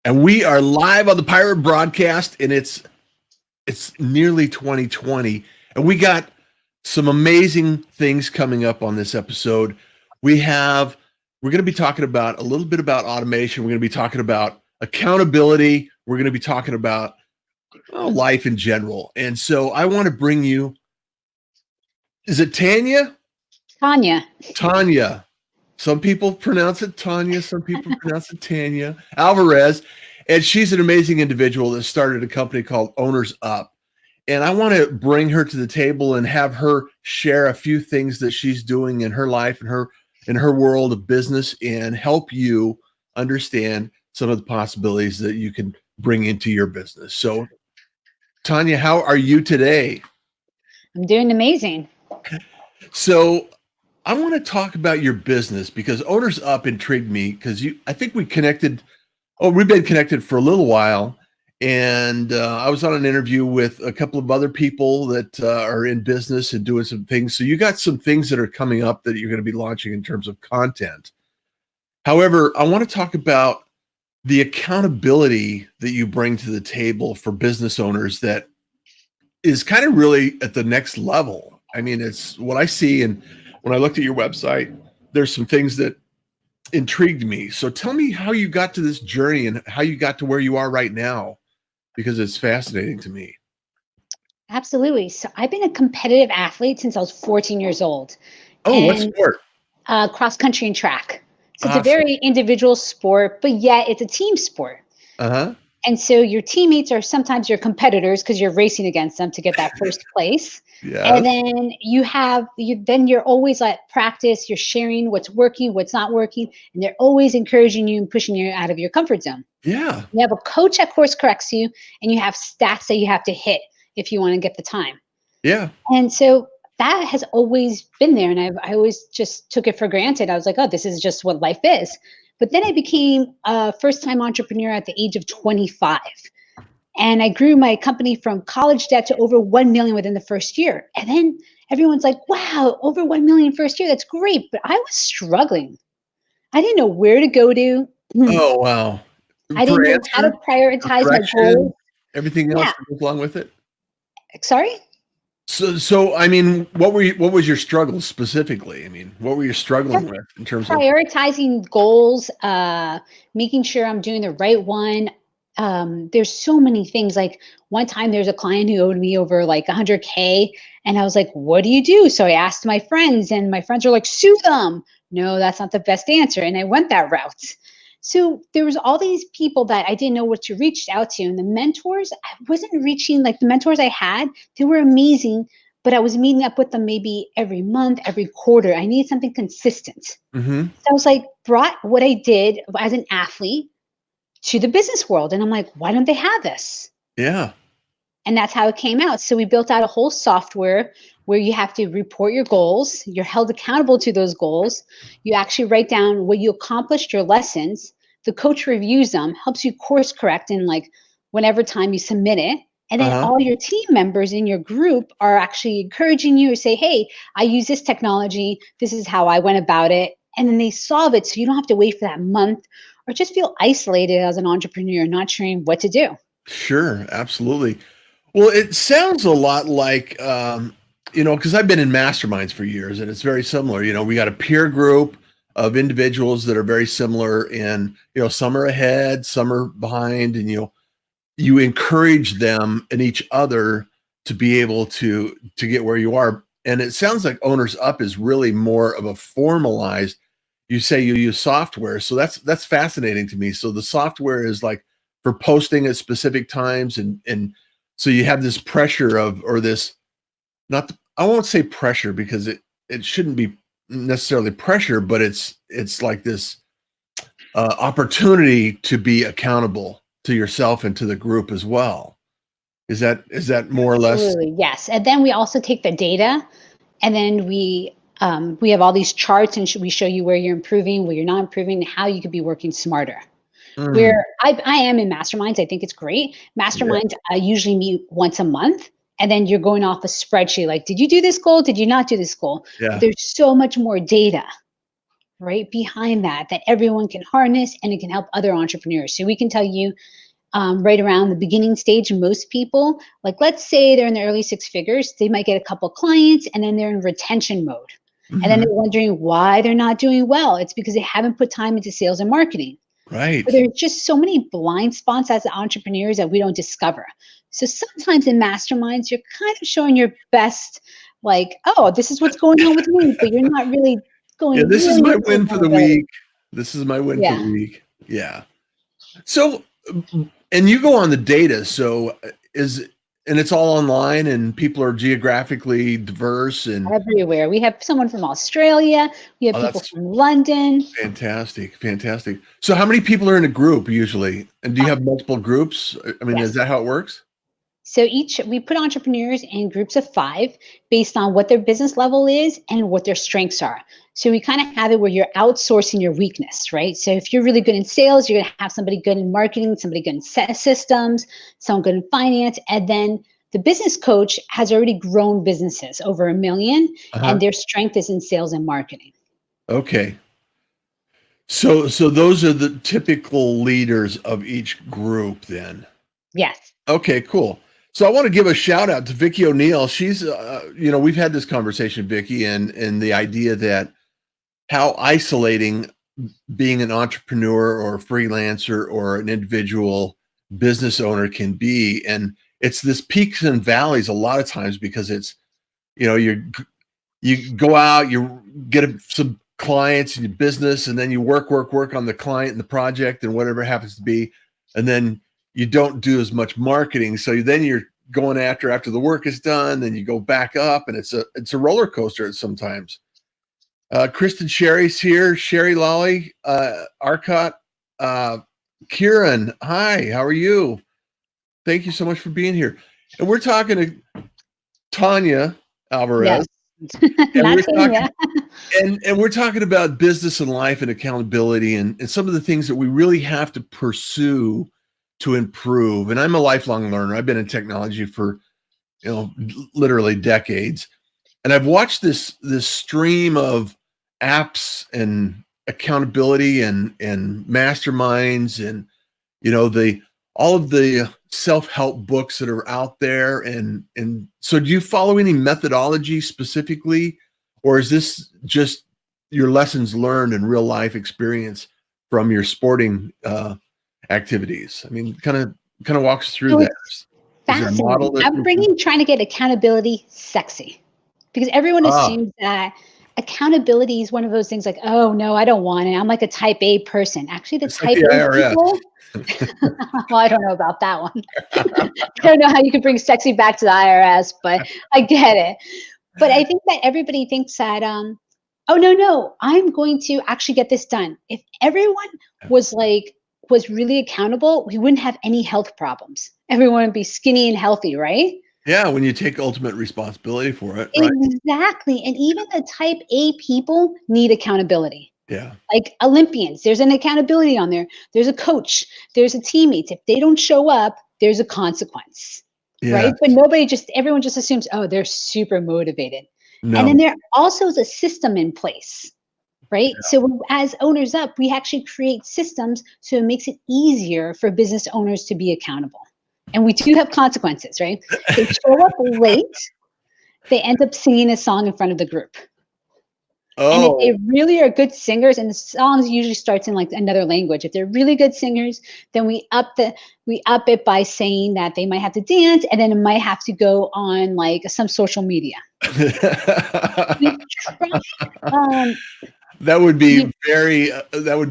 And we are live on the Pirate Broadcast, and it's nearly 2020, and we got some amazing things coming up on this episode. We're going to be talking about a little bit about automation. We're going to be talking about accountability. We're going to be talking about life in general. And so I want to bring you, is it Tanya? Tanya. Some people pronounce it Tanya. Some people pronounce it Tanya Alvarez. And she's an amazing individual that started a company called OwnersUP. And I want to bring her to the table and have her share a few things that she's doing in her life and in her world of business, and help you understand some of the possibilities that you can bring into your business. So, Tanya, how are you today? I'm doing amazing. So I want to talk about your business because OwnersUP intrigued me because I think we connected. Oh, we've been connected for a little while. And I was on an interview with a couple of other people that are in business and doing some things. So you got some things that are coming up that you're going to be launching in terms of content. However, I want to talk about the accountability that you bring to the table for business owners that is kind of really at the next level. I mean, it's what I see. And when I looked at your website, there's some things that intrigued me. So tell me how you got to this journey and how you got to where you are right now, because it's fascinating to me. Absolutely. So I've been a competitive athlete since I was 14 years old. Oh, what sport? Cross country and track. So Awesome. It's a very individual sport, but yet it's a team sport. Uh-huh. And so your teammates are sometimes your competitors because you're racing against them to get that first place. Yes. And then you're always at practice, you're sharing what's working, what's not working, and they're always encouraging you and pushing you out of your comfort zone. Yeah. You have a coach that course corrects you, and you have stats that you have to hit if you want to get the time. Yeah. And so that has always been there, and I always just took it for granted. I was like, oh, this is just what life is. But then I became a first-time entrepreneur at the age of 25. And I grew my company from college debt to over 1 million within the first year. And then everyone's like, wow, over 1 million first year, that's great. But I was struggling. I didn't know where to go to. Oh, wow. I didn't know how to prioritize my goals. Everything else that goes along with it. Sorry? So I mean, what was your struggles specifically? I mean, what were you struggling with in terms of prioritizing goals, making sure I'm doing the right one? There's so many things. Like one time there's a client who owed me over like 100K, and I was like, what do you do? So I asked my friends, and my friends are like, sue them. No, that's not the best answer. And I went that route. So there was all these people that I didn't know what to reach out to. And the mentors, I wasn't reaching, like the mentors I had, they were amazing, but I was meeting up with them maybe every month, every quarter. I need something consistent. Mm-hmm. So I was like, brought what I did as an athlete to the business world. And I'm like, why don't they have this? Yeah. And that's how it came out. So we built out a whole software where you have to report your goals. You're held accountable to those goals. You actually write down what you accomplished, your lessons. The coach reviews them, helps you course correct in like whenever time you submit it. And then all your team members in your group are actually encouraging you to say, hey, I use this technology. This is how I went about it. And then they solve it. So you don't have to wait for that month or just feel isolated as an entrepreneur, not sure what to do. Sure. Absolutely. Well, it sounds a lot like, because I've been in masterminds for years, and it's very similar. We got a peer group of individuals that are very similar, and some are ahead, some are behind, and you encourage them and each other to be able to get where you are. And it sounds like OwnersUP is really more of a formalized. You say you use software, so that's fascinating to me. So the software is like for posting at specific times, and so you have this pressure I won't say pressure because it shouldn't be necessarily pressure, but it's like this opportunity to be accountable to yourself and to the group as well. Is that more or less? Absolutely, yes. And then we also take the data, and then we have all these charts, and we show you where you're improving, where you're not improving, and how you could be working smarter. Where I am in masterminds, I think it's great. Masterminds, I usually meet once a month, and then you're going off a spreadsheet. Like, did you do this goal? Did you not do this goal? Yeah. But there's so much more data. right behind that everyone can harness and it can help other entrepreneurs. So we can tell you right around the beginning stage, most people, like let's say they're in the early six figures, they might get a couple clients and then they're in retention mode. And then Mhm. they're wondering why they're not doing well. It's because they haven't put time into sales and marketing. But Right. there's just so many blind spots as entrepreneurs that we don't discover. So sometimes in masterminds, you're kind of showing your best, like, oh, this is what's going on with me, but you're not really Yeah, going this is really my into win for the accountability. week. This is my win for Yeah. the week. Yeah. So, and you go on the data. So, is and it's all online, and people are geographically diverse, and Everywhere. We have someone from Australia, we have oh, people that's from London. fantastic, fantastic. So, how many people are in a group usually? And do you have multiple groups? I mean, is Yes. that how it works? So each we put entrepreneurs in groups of 5 based on what their business level is and what their strengths are. So we kind of have it where you're outsourcing your weakness, right? So if you're really good in sales, you're going to have somebody good in marketing, somebody good in systems, someone good in finance, and then the business coach has already grown businesses over 1 million Uh-huh. and their strength is in sales and marketing. Okay. So those are the typical leaders of each group then. Yes. Okay, cool. So I want to give a shout out to Vicky O'Neill. She's, we've had this conversation, Vicky, and the idea that how isolating being an entrepreneur or a freelancer or an individual business owner can be, and it's this peaks and valleys a lot of times because it's, you go out, you get some clients in your business, and then you work on the client and the project and whatever it happens to be, and then you don't do as much marketing. So then you're going after the work is done, then you go back up, and it's a roller coaster sometimes. Kristen Sherry's here, Sherry Lolly, Arcot, uh, Kieran. Hi, how are you? Thank you so much for being here. And we're talking to Tanya Yes. Alvarez, and Not we're talking Tanya. and we're talking about business and life and accountability and some of the things that we really have to pursue to improve. And I'm a lifelong learner. I've been in technology for, literally decades. And I've watched this stream of apps and accountability and masterminds and the all of the self-help books that are out there. And so do you follow any methodology specifically, or is this just your lessons learned and real life experience from your sporting activities? I mean, kind of walks through So that. it's Is there a model fascinating. that I'm bringing trying to get accountability sexy because everyone ah assumes that accountability is one of those things like, oh no, I don't want it. I'm like a type A person. Actually, the it's like type the A IRS. people, well, I don't know about that one. I don't know how you could bring sexy back to the IRS, but I get it. But I think that everybody thinks that, oh no, no, I'm going to actually get this done. If everyone was like was really accountable, we wouldn't have any health problems. Everyone would be skinny and healthy, right? Yeah, when you take ultimate responsibility for it, right? Exactly. And even the type A people need accountability. Yeah. Like Olympians, there's an accountability on there. There's a coach, there's a teammate. If they don't show up, there's a consequence, right? Yes. But nobody just, everyone just assumes, oh, they're super motivated. And then No. there also is a system in place, right? So as owners up, we actually create systems so it makes it easier for business owners to be accountable. And we do have consequences, right? They show up late, they end up singing a song in front of the group. And if they Oh. really are good singers, and the songs usually starts in like another language. If they're really good singers, then we up it by saying that they might have to dance, and then it might have to go on like some social media. We try. Um, we That would be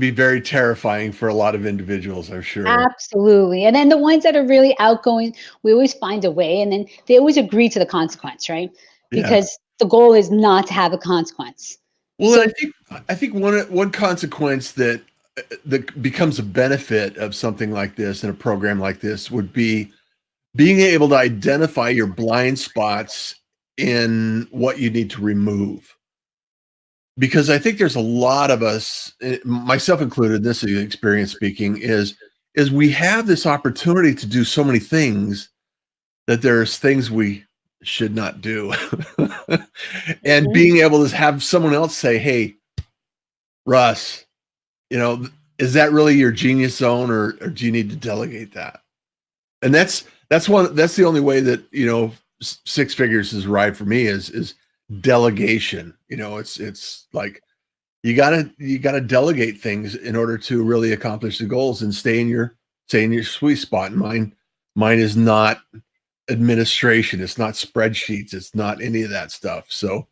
very terrifying for a lot of individuals, I'm sure. absolutely, and then the ones that are really outgoing, we always find a way, and then they always agree to the consequence, right? Yeah. Because the goal is not to have a consequence. Well, and So I think one consequence that becomes a benefit of something like this and a program like this would be being able to identify your blind spots in what you need to remove. Because I think there's a lot of us, myself included, this is experience speaking, is we have this opportunity to do so many things that there's things we should not do. And mhm. being able to have someone else say, hey, Russ, is that really your genius zone, or do you need to delegate that? And that's the only way that, six figures has arrived for me is delegation. It's like you gotta delegate things in order to really accomplish the goals and stay in your sweet spot. And mine is not administration. It's not spreadsheets. It's not any of that stuff. So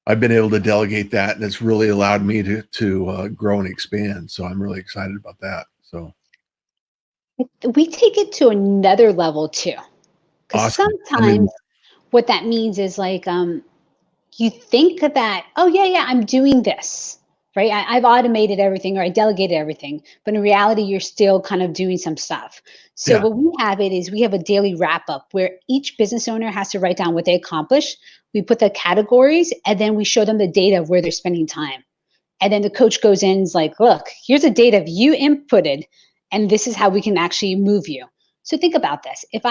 I've been able to delegate that, and it's really allowed me to grow and expand. So I'm really excited about that. So We take it to another level too, because awesome. Tell me sometimes more. what that means is like you think that, oh yeah, yeah, I'm doing this, right? I've automated everything or I delegated everything, but in reality, you're still kind of doing some stuff. So Yeah. what we have it is we have a daily wrap up where each business owner has to write down what they accomplished. We put the categories and then we show them the data of where they're spending time. And then the coach goes in and is like, look, here's the data you inputted, and this is how we can actually move you. So think about this. If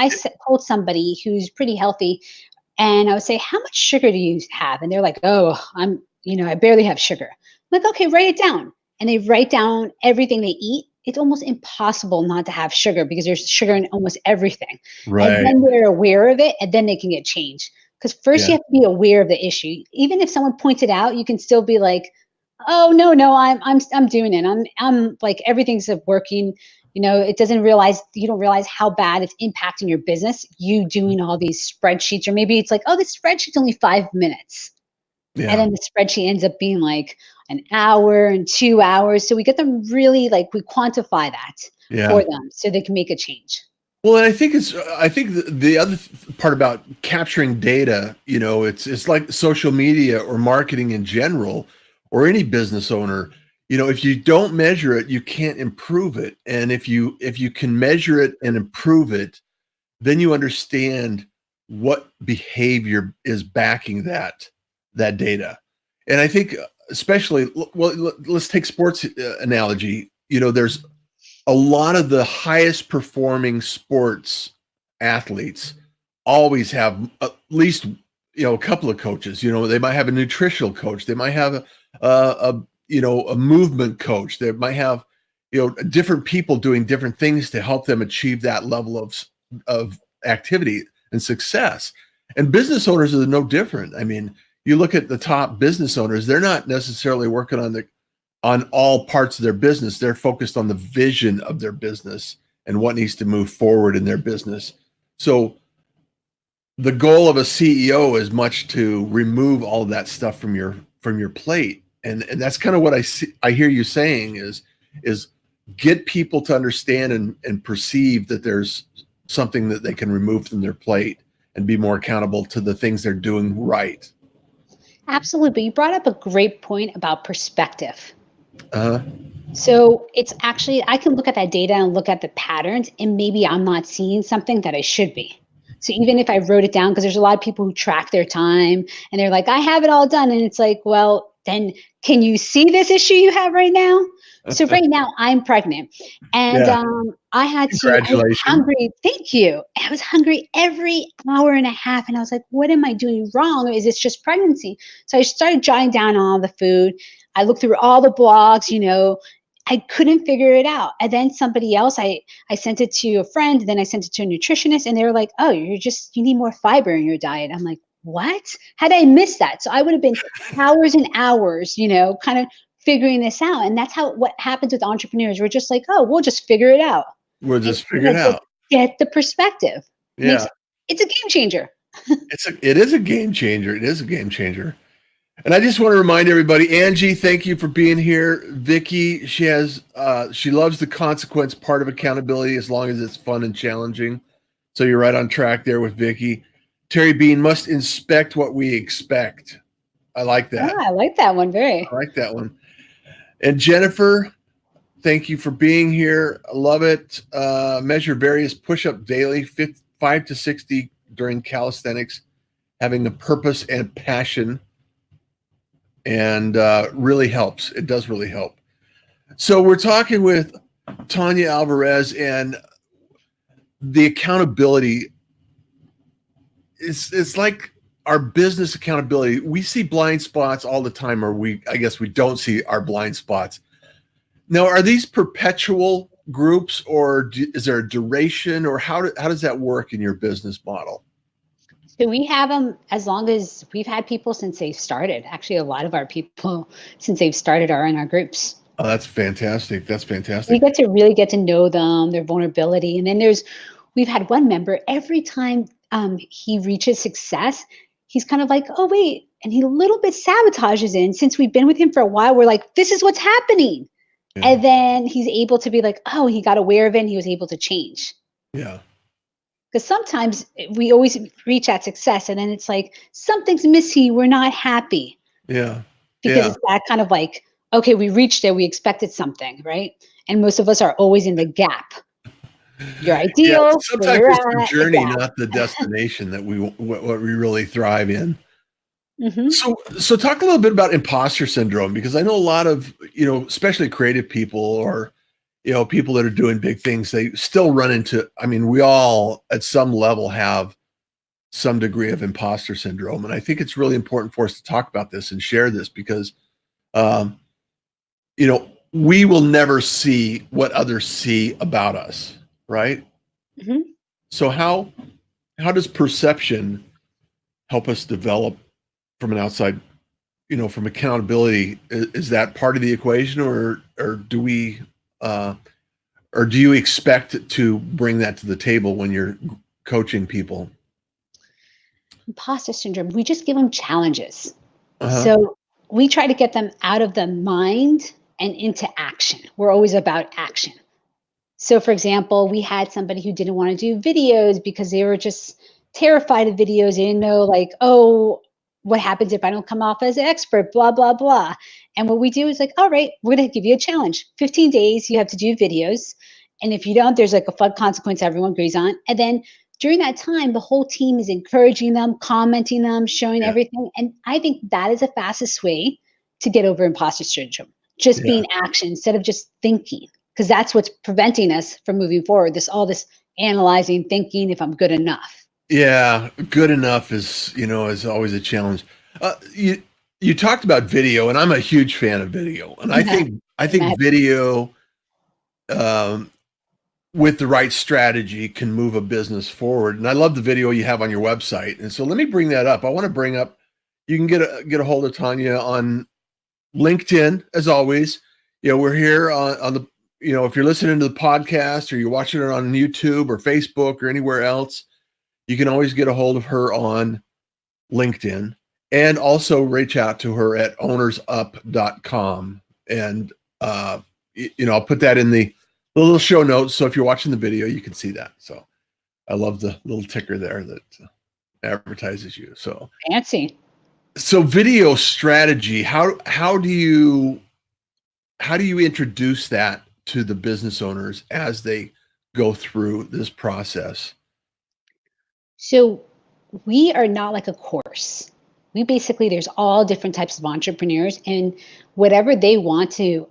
told somebody who's pretty healthy, and I would say, how much sugar do you have? And they're like, oh, I barely have sugar. I'm like, okay, write it down. And they write down everything they eat. It's almost impossible not to have sugar because there's sugar in almost everything. And Right. then they're aware of it and then they can get change. Because first you Yeah. have to be aware of the issue. Even if someone points it out, you can still be like, oh no, I'm doing it. I'm like everything's working. It doesn't realize you don't realize how bad it's impacting your business. You doing all these spreadsheets, or maybe it's like, oh, this spreadsheet's only 5 minutes, and Yeah. then the spreadsheet ends up being like an hour and 2 hours. So we get them really like we quantify that for Yeah. them so they can make a change. Well, and I think the other part about capturing data, it's like social media or marketing in general, or any business owner. If you don't measure it, you can't improve it. And if you can measure it and improve it, then you understand what behavior is backing that data. And I think, especially, well, let's take sports analogy. There's a lot of the highest performing sports athletes always have at least a couple of coaches. They might have a nutritional coach, they might have a movement coach, they might have different people doing different things to help them achieve that level of activity and success. And business owners are no different. I mean, you look at the top business owners, they're not necessarily working on all parts of their business. They're focused on the vision of their business and what needs to move forward in their business. So the goal of a CEO is much to remove all of that stuff from your plate. And that's kind of what I hear you saying is get people to understand and perceive that there's something that they can remove from their plate and be more accountable to the things they're doing right. Absolutely. But you brought up a great point about perspective. Uh, So it's actually, I can look at that data and look at the patterns, and maybe I'm not seeing something that I should be. So even if I wrote it down, because there's a lot of people who track their time and they're like, I have it all done. And it's like, well, then can you see this issue you have right now? So right now I'm pregnant and yeah. I was Congratulations. hungry. Thank you. I was hungry every hour and a half. And I was like, what am I doing wrong? Is this just pregnancy? So I started jotting down all the food. I looked through all the blogs, I couldn't figure it out. And then somebody else, I sent it to a friend, then I sent it to a nutritionist, and they were like, "Oh, you need more fiber in your diet." I'm like, "What? How did I miss that?" So I would have been hours and hours, kind of figuring this out. And that's how what happens with entrepreneurs. We're just like, "Oh, we'll just figure it out." We'll And just figure it like, out. get the perspective. Yeah. Makes it's a game changer. It is a game changer. It is a game changer. And I just want to remind everybody, Angie, thank you for being here. Vicky, she loves the consequence part of accountability as long as it's fun and challenging. So you're right on track there with Vicky. Terry Bean must inspect what we expect. I like that. I like that one very. I like that one. And Jennifer, thank you for being here. I love it. Measure various push-up daily, 5 to 60 during calisthenics, having a purpose and passion, and really helps. It does really help. So we're talking with Tanya Alvarez, and the accountability. It's like our business accountability, we see blind spots all the time, or I guess we don't see our blind spots. Now, are these perpetual groups, or is there a duration, or how does that work in your business model? So we have them as long as we've had people since they've started. Actually, a lot of our people since they've started are in our groups. Oh, that's fantastic. That's We fantastic. get to really get to know them, their vulnerability. And then we've had one member, every time he reaches success, he's kind of like, oh, wait. And he a little bit sabotages in. Since we've been with him for a while, we're like, this is what's happening. Yeah. And then he's able to be like, oh, he got aware of it and he was able to change. Yeah. Because sometimes we always reach that success and then it's like, something's missing. We're not happy Yeah. because Yeah. it's that kind of like, okay, we reached it. We expected something, right? And most of us are always in the gap. Your Yeah. ideal, where Sometimes you're it's the at, the journey, gap. not the destination, that what we really thrive in. Mhm, So talk a little bit about imposter syndrome, because I know a lot of, especially creative people, or, people that are doing big things, they still run into, I mean, we all at some level have some degree of imposter syndrome. And I think it's really important for us to talk about this and share this because, um, we will never see what others see about us. Right. mhm. So how does perception help us develop from an outside, from accountability? Is that part of the equation, or do we, uh, or do you expect to bring that to the table when you're coaching people? Imposter syndrome, we just give them challenges. Uh-huh. So, we try to get them out of the mind and into action. We're always about action. So, for example, we had somebody who didn't want to do videos because they were just terrified of videos. They didn't know, like, oh, what happens if I don't come off as an expert, blah, blah, blah. And what we do is like, all right, we're going to give you a challenge. 15 days, you have to do videos. And if you don't, there's like a fun consequence everyone agrees on. And then during that time, the whole team is encouraging them, commenting them, showing Yeah. everything. And I think that is the fastest way to get over imposter syndrome. Just Yeah. being action instead of just thinking, because that's what's preventing us from moving forward. This analyzing, thinking if I'm good enough. Yeah, good enough is always a challenge. You talked about video, and I'm a huge fan of video, and I Yeah, think I think imagine. video, um, with the right strategy, can move a business forward. And I love the video you have on your website. And so let me bring that up. I want to bring up. You can get a hold of Tanya on LinkedIn, as always. We're here on the. If you're listening to the podcast or you're watching it on YouTube or Facebook or anywhere else, you can always get a hold of her on LinkedIn, and also reach out to her at ownersup.com. And, I'll put that in the little show notes. So if you're watching the video, you can see that. So I love the little ticker there that advertises you. Fancy. So video strategy, how do you introduce that to the business owners as they go through this process? So we are not like a course. We basically, there's all different types of entrepreneurs, and whatever they want to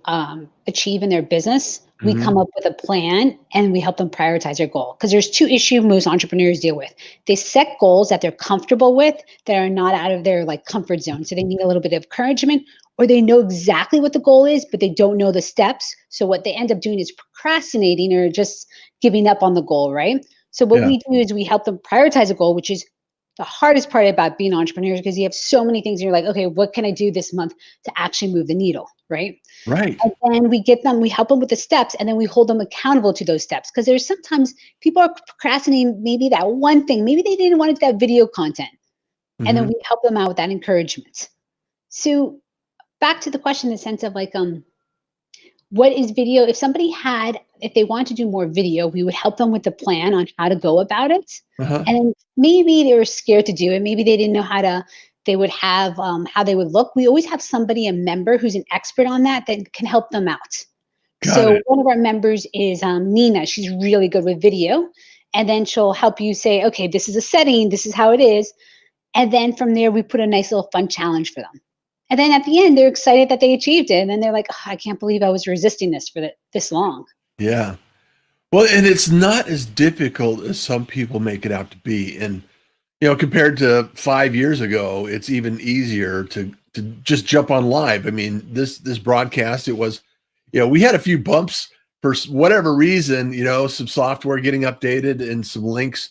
achieve in their business, we Hmm. come up with a plan and we help them prioritize their goal. Because there's two issues most entrepreneurs deal with. They set goals that they're comfortable with that are not out of their like comfort zone. So they need a little bit of encouragement, or they know exactly what the goal is, but they don't know the steps. So what they end up doing is procrastinating or just giving up on the goal, right? So what Yeah. we do is we help them prioritize a goal, which is the hardest part about being entrepreneurs because you have so many things and you're like, okay, what can I do this month to actually move the needle, right? Right. And then we help them with the steps and then we hold them accountable to those steps because there's sometimes people are procrastinating maybe that one thing, maybe they didn't want to do that video content, and then Hmm. we help them out with that encouragement. So back to the question in the sense of like what is video? If they want to do more video, we would help them with the plan on how to go about it. Uh-huh. And then maybe they were scared to do it. Maybe they didn't know they would have, how they would look. We always have somebody, a member who's an expert on that can help them out. Got So it. one of our members is Nina. She's really good with video. And then she'll help you say, okay, this is a setting, this is how it is. And then from there, we put a nice little fun challenge for them. And then at the end, they're excited that they achieved it. And then they're like, oh, I can't believe I was resisting this for this long. Yeah. Well, and it's not as difficult as some people make it out to be. And, compared to 5 years ago, it's even easier to just jump on live. I mean, this broadcast, it was, we had a few bumps for whatever reason, some software getting updated and some links.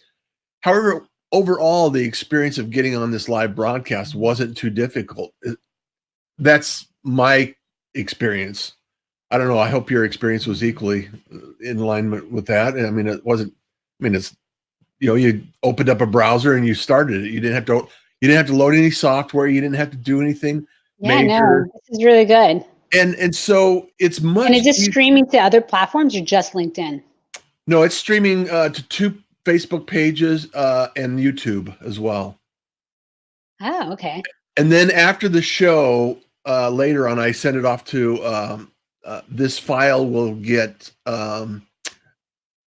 However, overall, the experience of getting on this live broadcast wasn't too difficult. That's my experience. I don't know. I hope your experience was equally in alignment with that. I mean, it wasn't. I mean, it's you opened up a browser and you started it. You didn't have to load any software. You didn't have to do anything Yeah, major. no, this is really good. And so it's And much is this easier. streaming to other platforms or just LinkedIn? No, it's streaming to 2 Facebook pages and YouTube as well. Oh, okay. And then after the show, later on, I send it off to this file will get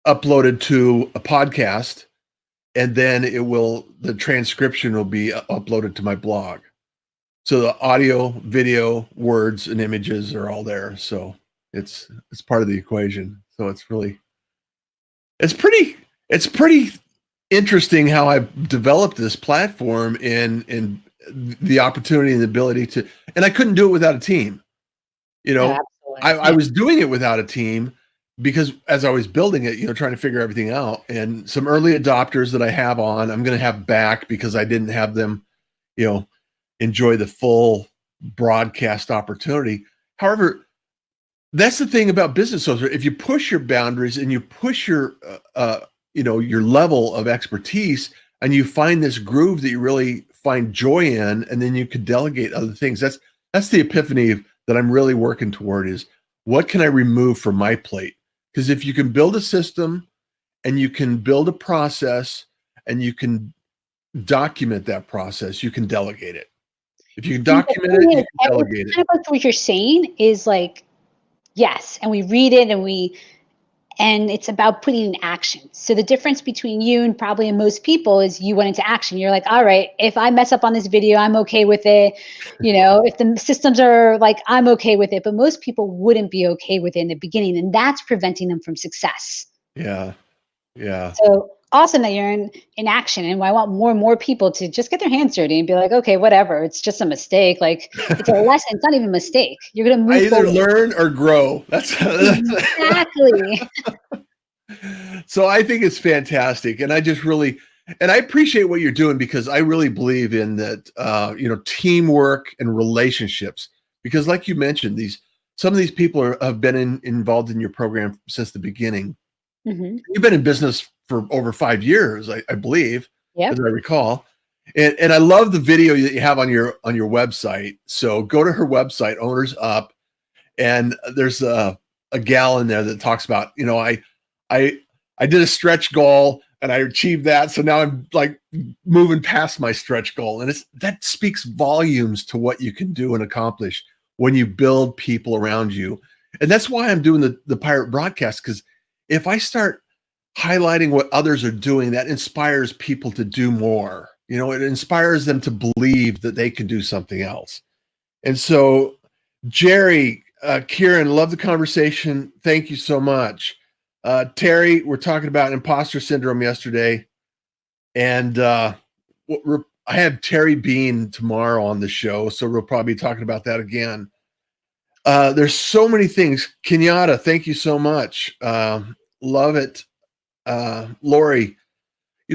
uploaded to a podcast, and then the transcription will be uploaded to my blog. So the audio, video, words, and images are all there. So it's part of the equation. So it's pretty interesting how I've developed this platform and the opportunity and the ability to, and I couldn't do it without a team. Oh, absolutely. I was doing it without a team because as I was building it, trying to figure everything out, and some early adopters that I have on, I'm going to have back because I didn't have them, you know, enjoy the full broadcast opportunity. However, that's the thing about business owners. If you push your boundaries and you push your level of expertise, and you find this groove that you really find joy in, and then you could delegate other things. That's the epiphany that I'm really working toward, is what can I remove from my plate? Because if you can build a system and you can build a process and you can document that process, you can delegate it. If you can And the document it, thing you is, can it's delegate it. kind of like what you're saying is like, yes, and we read it and it's about putting in action. So the difference between you and probably most people is you went into action. You're like, all right, if I mess up on this video, I'm okay with it. If the systems are like, I'm okay with it. But most people wouldn't be okay with it in the beginning, and that's preventing them from success. Yeah, yeah. So awesome that you're in action. And I want more and more people to just get their hands dirty and be like, okay, whatever. It's just a mistake. Like, it's a lesson. It's not even a mistake. You're going to I move either forward. learn or grow. Exactly. So I think it's fantastic, and I appreciate what you're doing, because I really believe in that. Teamwork and relationships. Because, like you mentioned, some of these people have been involved in your program since the beginning. Hmm. You've been in business for over 5 years, I believe, as Yep. I recall. And I love the video that you have on your website. So go to her website, OwnersUP, and there's a gal in there that talks about, I I did a stretch goal and I achieved that, so now I'm like moving past my stretch goal, and that speaks volumes to what you can do and accomplish when you build people around you. And that's why I'm doing the pirate broadcast, because if I start highlighting what others are doing, that inspires people to do more. It inspires them to believe that they can do something else. And so, Jerry, Kieran, love the conversation. Thank you so much. Terry, we're talking about imposter syndrome yesterday, and I have Terry Bean tomorrow on the show, so we'll probably be talking about that again. There's so many things. Kenyatta, thank you so much. Love it. Lori,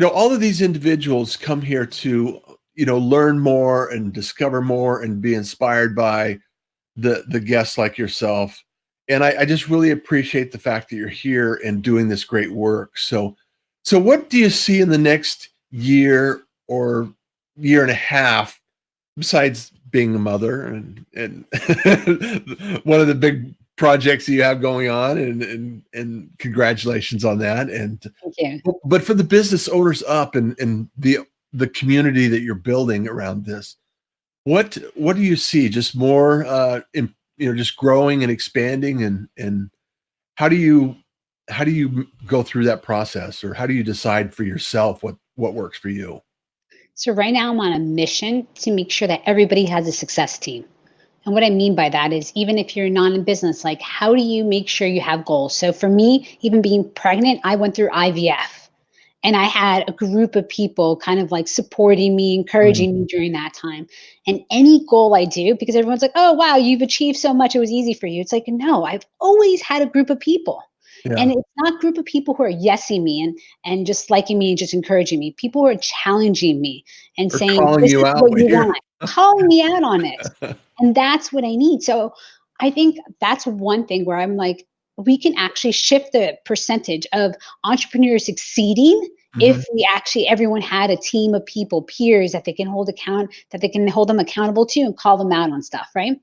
all of these individuals come here to, learn more and discover more and be inspired by the guests like yourself. And I just really appreciate the fact that you're here and doing this great work. So what do you see in the next year or year and a half, besides being a mother and one of the big projects you have going on, and congratulations on that. And Thank you. but for the business owners up and the community that you're building around this, what do you see? Just more, just growing and expanding, and how do you go through that process, or how do you decide for yourself what works for you? So right now I'm on a mission to make sure that everybody has a success team. And what I mean by that is, even if you're not in business, like, how do you make sure you have goals? So for me, even being pregnant, I went through IVF. And I had a group of people kind of like supporting me, Mm. encouraging me during that time. And any goal I do, because everyone's like, oh, wow, you've achieved so much. It was easy for you. It's like, no, I've always had a group of people. And Yeah. it's not a group of people who are yesing me and just liking me and just encouraging me. People who are challenging me and Or saying, calling this you is out what when you you're want, calling me out on it. And that's what I need. So I think that's one thing where I'm like, we can actually shift the percentage of entrepreneurs succeeding Mhm. if we actually everyone had a team of people, peers that they can that they can hold them accountable to and call them out on stuff, right?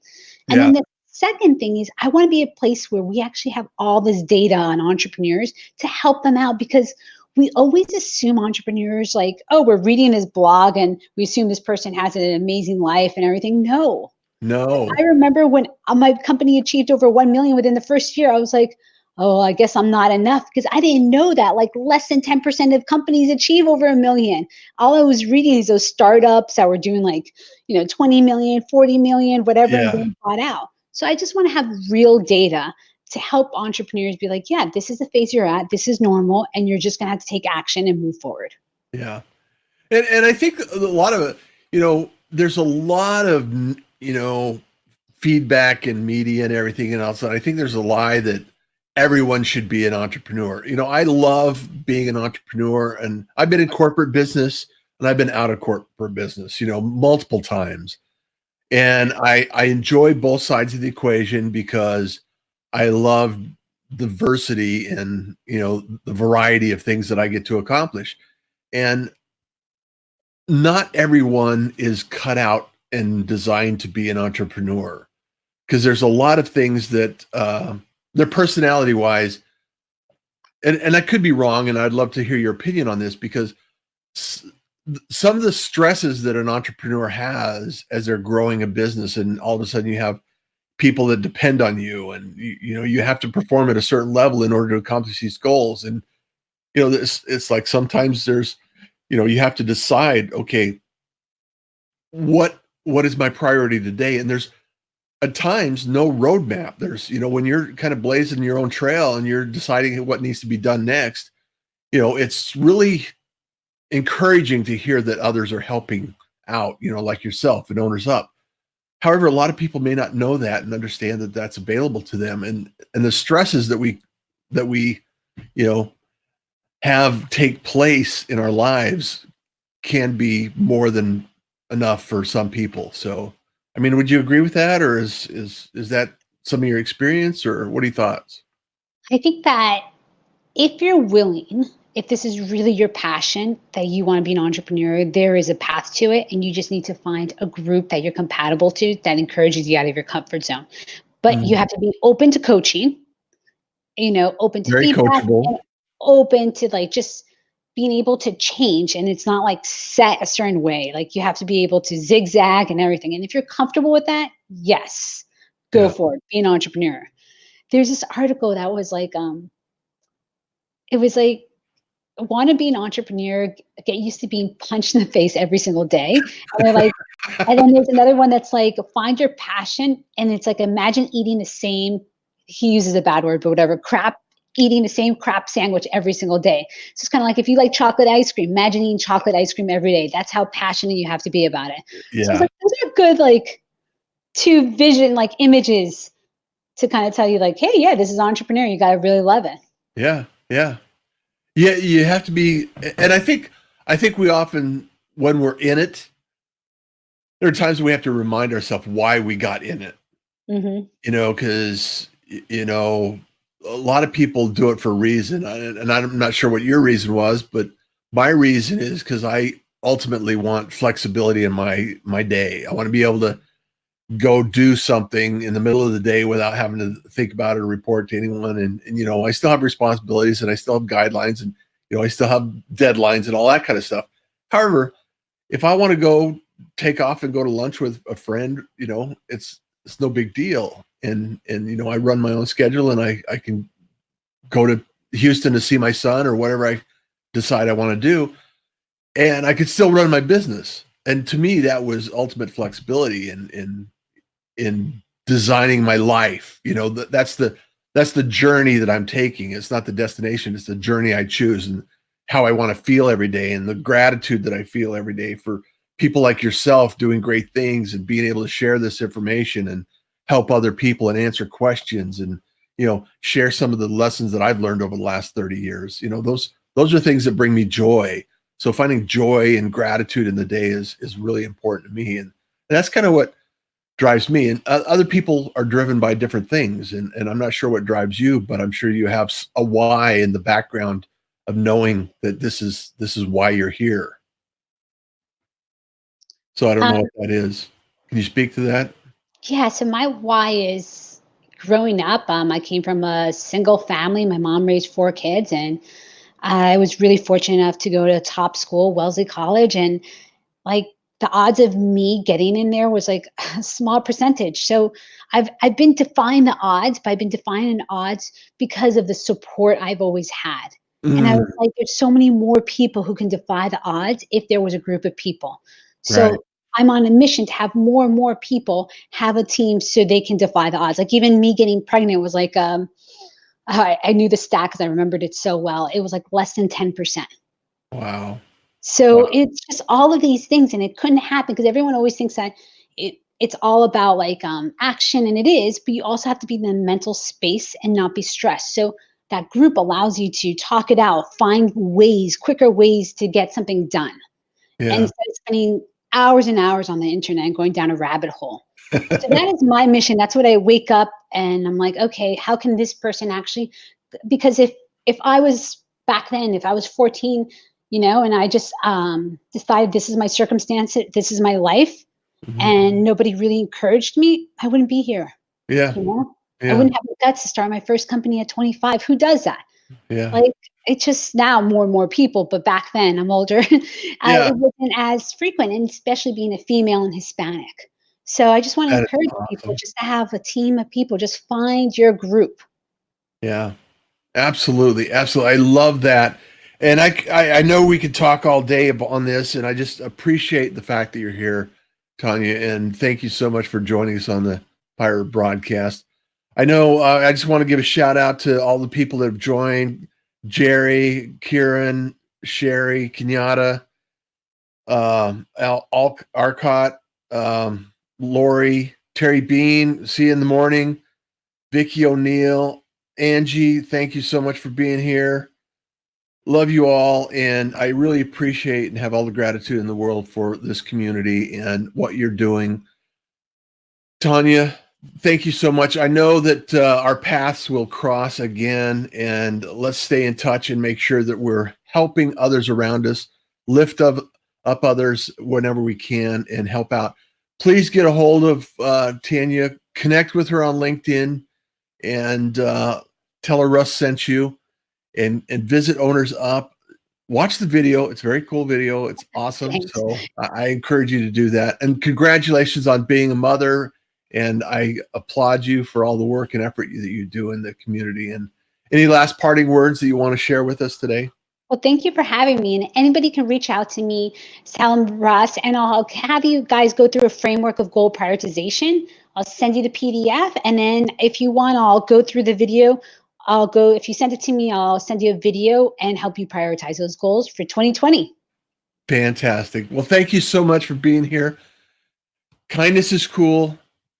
And Yeah. then the second thing is I want to be a place where we actually have all this data on entrepreneurs to help them out, because we always assume entrepreneurs like, oh, we're reading his blog and we assume this person has an amazing life and everything. No, No. I remember when my company achieved over 1 million within the first year, I was like, oh, I guess I'm not enough, because I didn't know that like less than 10% of companies achieve over 1 million. All I was reading is those startups that were doing like, 20 million, 40 million, whatever, and Yeah. getting bought out. So I just want to have real data to help entrepreneurs be like, yeah, this is the phase you're at. This is normal. And you're just going to have to take action and move forward. Yeah. And I think a lot of it, there's a lot of, feedback and media and everything else. And I think there's a lie that everyone should be an entrepreneur. I love being an entrepreneur, and I've been in corporate business and I've been out of corporate business, multiple times. And I enjoy both sides of the equation because I love diversity and, the variety of things that I get to accomplish. And not everyone is cut out and designed to be an entrepreneur, because there's a lot of things that their personality wise, and I could be wrong, and I'd love to hear your opinion on this, because some of the stresses that an entrepreneur has as they're growing a business, and all of a sudden you have people that depend on you, and you have to perform at a certain level in order to accomplish these goals. And it's like sometimes there's, you have to decide, okay, what is my priority today? And there's at times no roadmap. There's, when you're kind of blazing your own trail and you're deciding what needs to be done next, it's really encouraging to hear that others are helping out, like yourself and Owners Up. However, a lot of people may not know that and understand that that's available to them, and the stresses that we you know have take place in our lives can be more than enough for some people. So, I mean, would you agree with that, or is that some of your experience, or what are your thoughts? I think that if you're willing, if this is really your passion that you want to be an entrepreneur, there is a path to it. And you just need to find a group that you're compatible to that encourages you out of your comfort zone. But you Mm, have to be open to coaching, open to very feedback, coachable. and open to like just being able to change. And it's not like set a certain way. Like you have to be able to zigzag and everything. And if you're comfortable with that, yes, go Yeah. for it. Be an entrepreneur. There's this article that was like, it was like, want to be an entrepreneur, get used to being punched in the face every single day. And they're like, and then there's another one that's like, find your passion. And it's like, imagine eating the same, he uses a bad word, but whatever, crap, eating the same crap sandwich every single day. So it's kind of like if you like chocolate ice cream, imagine eating chocolate ice cream every day. That's how passionate you have to be about it. So it's Yeah. like, those are good, like two vision, like images to kind of tell you like, hey, yeah, this is entrepreneur. You got to really love it. Yeah. Yeah. Yeah. You have to be, and I think we often, when we're in it, there are times we have to remind ourselves why we got in it. Hmm. Because a lot of people do it for a reason, and I'm not sure what your reason was, but my reason is because I ultimately want flexibility in my day. I want to be able to go do something in the middle of the day without having to think about it or report to anyone. And I still have responsibilities, and I still have guidelines, and I still have deadlines and all that kind of stuff. However, if I want to go take off and go to lunch with a friend, it's no big deal. And I run my own schedule, and I can go to Houston to see my son or whatever I decide I want to do, and I could still run my business. And to me, that was ultimate flexibility in designing my life. That's the journey that I'm taking. It's not the destination; it's the journey I choose. And how I want to feel every day and the gratitude that I feel every day for people like yourself doing great things and being able to share this information and help other people and answer questions and, share some of the lessons that I've learned over the last 30 years. Those are things that bring me joy. So finding joy and gratitude in the day is really important to me. And that's kind of what drives me. And other people are driven by different things. And I'm not sure what drives you, but I'm sure you have a why in the background of knowing that this is why you're here. So I don't know Um, what that is. Can you speak to that? yeah, so my why is growing up, I came from a single family. My mom raised 4 kids, and I was really fortunate enough to go to a top school, Wellesley College, and like, the odds of me getting in there was, like, a small percentage. So I've been defying the odds, but I've been defying the odds because of the support I've always had. And I was Mm, like, "There's so many more people who can defy the odds if there was a group of people." right. So I'm on a mission to have more and more people have a team so they can defy the odds. Like, even me getting pregnant was like, I knew the stat because I remembered it so well. It was, like, less than 10%. Wow. Wow. So it's just all of these things, and it couldn't happen because everyone always thinks that it's all about like action, and it is, but you also have to be in the mental space and not be stressed. So that group allows you to talk it out, find ways, quicker ways to get something done, and Yeah. instead of spending hours and hours on the internet and going down a rabbit hole. So that is my mission. That's what I wake up and I'm like, okay, how can this person actually, because if I was back then, if I was 14, and I just decided this is my circumstance, this is my life, Mhm. and nobody really encouraged me, I wouldn't be here. Yeah. You know, I Yeah. wouldn't have the guts to start my first company at 25. Who does that? Yeah. Like, it's just now more and more people, but back then, I'm older, Yeah. it wasn't as frequent, and especially being a female and Hispanic. So I just wanna That is encourage people awesome. just to have a team of people, just find your group. Yeah. Absolutely, absolutely. I love that, and I know we could talk all day on this, and I just appreciate the fact that you're here, Tanya, and thank you so much for joining us on the Pirate Broadcast. I know I just want to give a shout out to all the people that have joined: Jerry, Kieran, Sherry, Kenyatta, Arcot, Lori, Terry Bean. See you in the morning. Vicky O'Neill, Angie, thank you so much for being here. Love you all. And I really appreciate and have all the gratitude in the world for this community and what you're doing. Tanya, thank you so much. I know that our paths will cross again, and let's stay in touch and make sure that we're helping others around us, lift up others whenever we can, and help out. Please get a hold of Tanya, connect with her on LinkedIn, and tell her Russ sent you, and visit Owners Up. Watch the video. It's a very cool video. It's awesome. Thanks. So I encourage you to do that. And congratulations on being a mother. And I applaud you for all the work and effort that you do in the community. And any last parting words that you want to share with us today? Well, thank you for having me, and anybody can reach out to me, tell them Russ, and I'll have you guys go through a framework of goal prioritization. I'll send you the PDF, and then if you want, I'll go through the video. If you send it to me, I'll send you a video and help you prioritize those goals for 2020. Fantastic. Well, thank you so much for being here. Kindness is cool.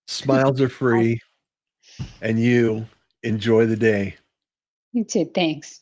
Smiles are free. And you enjoy the day. You too. Thanks.